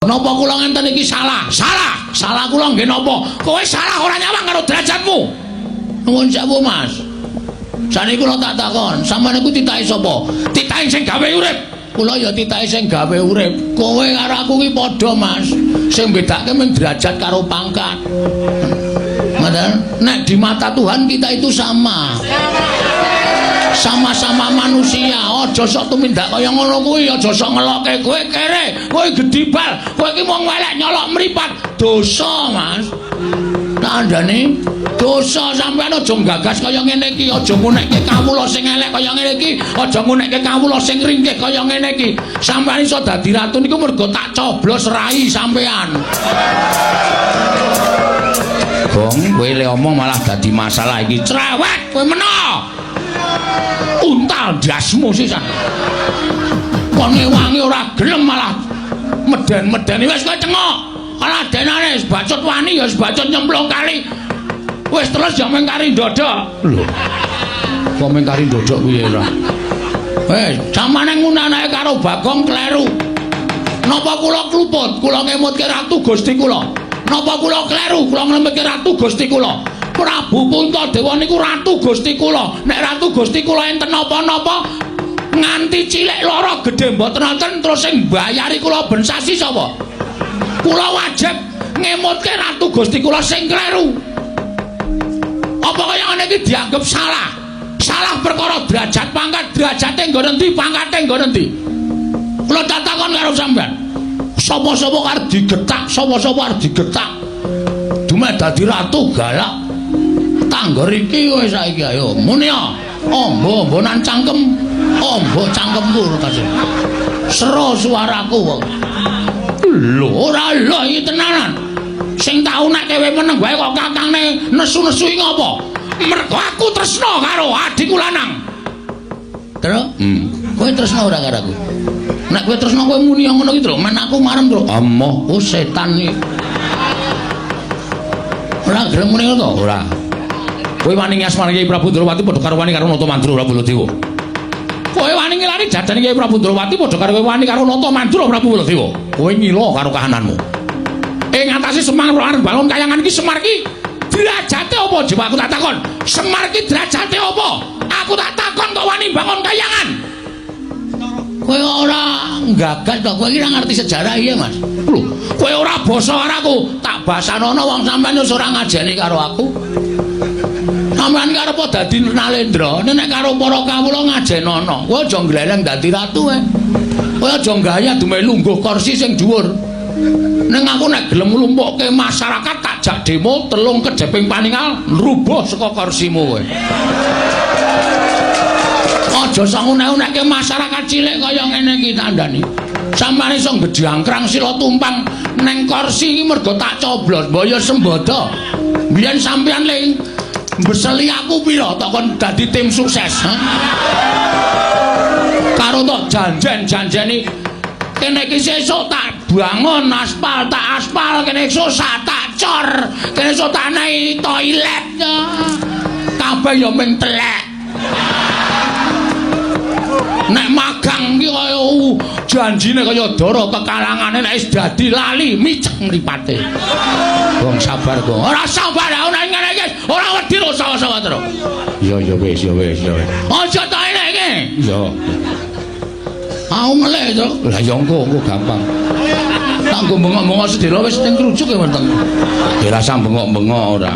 Napa kula ngenten iki salah? Salah kula nggih napa? Kowe salah ora nyawang karo derajatmu. Nuwun sewu, Mas. Jane kula tak takon, sampeyan iku titake sapa? Titake sing gawe urip. Kula ya titake sing gawe urip. Kowe karo aku ki padha, Mas. Sing bedake mung derajat karo pangkat. Nek di mata Tuhan kita itu sama. Sama-sama manusia. Aja sok tumindak kaya ngono kuwi, aja sok ngelokke kowe kere, kowe gedibal, kowe iki mung welek nyolok mripat. Dosa, Mas. Tandane dosa sampean aja gagas kaya ngene iki, aja ngunekke kawula sing elek kaya ngene iki, aja ngunekke kawula sing ringkih kaya ngene iki. Sampeyan iso dadi ratu niku mergo tak coblos rai sampean. Bong, kowe le omong malah dadi masalah iki. Cerewet kowe meno. Untal dasmu sisan. Kone wangi ora gelem malah meden-medeni wis kowe cengok. Ala denane bacot wani ya bacot nyemplung kali. Wis terus ya mengkari ndodok. Lho. Kok mengkari ndodok piye ora? Samane ngunanake karo Bagong kleru. Napa kula kluput? Kula ngemutke ratu Gusti kula. Napa kula kleru? Kula ngemutke ratu Gusti kula. Prabu Puntadewa niku ratu Gusti kula. Nek ratu Gusti kula enten napa-napa nganti cilik lara gedhe mboten wonten terus sing mbayari kula ben sasi sapa? Kula wajib ngemutke ratu Gusti kula sing kleru. Apa kaya ngene iki dianggap salah? Salah perkara derajat pangkat, derajate nggo endi, pangkate nggo endi? Kula takon karo sampean. Sapa-sapa arep digetak, sapa-sapa arep digetak. Dume dadi ratu galak. Tangger iki kowe saiki ayo muni ya. Ombo-ombonan cangkem. Ombo cangkemku kasih. Sero suaraku kok. Lho ora lho iki tenanan. Sing tau nek kowe meneng wae kok kakangne nesu-nesu iki ngopo? Mergo aku tresna karo adikku lanang. Terus? Kowe tresna ora karo aku? Nek kowe tresna kowe muni ngono iki, Tru. Men aku marem, Tru. Amoh, oh setan iki. Ora gelem muni ngono to? Ora. Kowe wani ngasmane Kyai Prabu Ndrawati padha karo wani karo Nata Mandura Prabu Baladewa. Kowe wani ngilani jajane Kyai Prabu Ndrawati padha karo kowe wani karo Nata Mandura Prabu Baladewa. Kowe ngilo karo kahananmu. Ing ngatasi Semar lan Balon Kayangan iki Semar iki derajate apa? Coba aku tak takon. Semar iki derajate apa? Aku tak takon kok wani bangun kayangan. Kowe ora gagas kok kowe iki ora ngerti sejarah iya, Mas. Lho, kowe ora basa karo aku. Tak basanono wong sampeyan wis ora ngajeni karo aku. Sampeyan karep dadi Nalendra, nek karo para kawula ngajenono. Kowe aja gleleng dadi ratu ae. Kowe aja gaya dume lungguh kursi sing dhuwur. Ning aku nek gelem nglumpukke masyarakat tak jak demo telung kejeping paningal rubuh saka kursimu kowe. Aja sangunek-unekke masyarakat cilik kaya ngene iki tandani. Sampeyan iso gedhangkrang sila tumpang ning kursi iki mergo tak coblos mbaya sembada. Biyen sampeyan ling mbeseli aku pira takon dadi tim sukses. Karo tok janjen-janjeni kene iki sesuk tak bangun aspal, tak aspal kene esuk tak cor, kene esuk tak nehi toilet. Kabeh ya mung telek. Nek magang iki kaya janjine kaya dara kekalangane nek wis dadi lali micek mripate. Wong sabar kok. Ora sabar nek ngene iki ora wedi lho sawa-sawa terus. Ya wis. Aja ta enek iki. Ya. Aku melek to. Lah ya engko gampang. Kanggo bengok-bengok sedera wis ning krujuk ya wonten. Ya rasa bengok-bengok ora.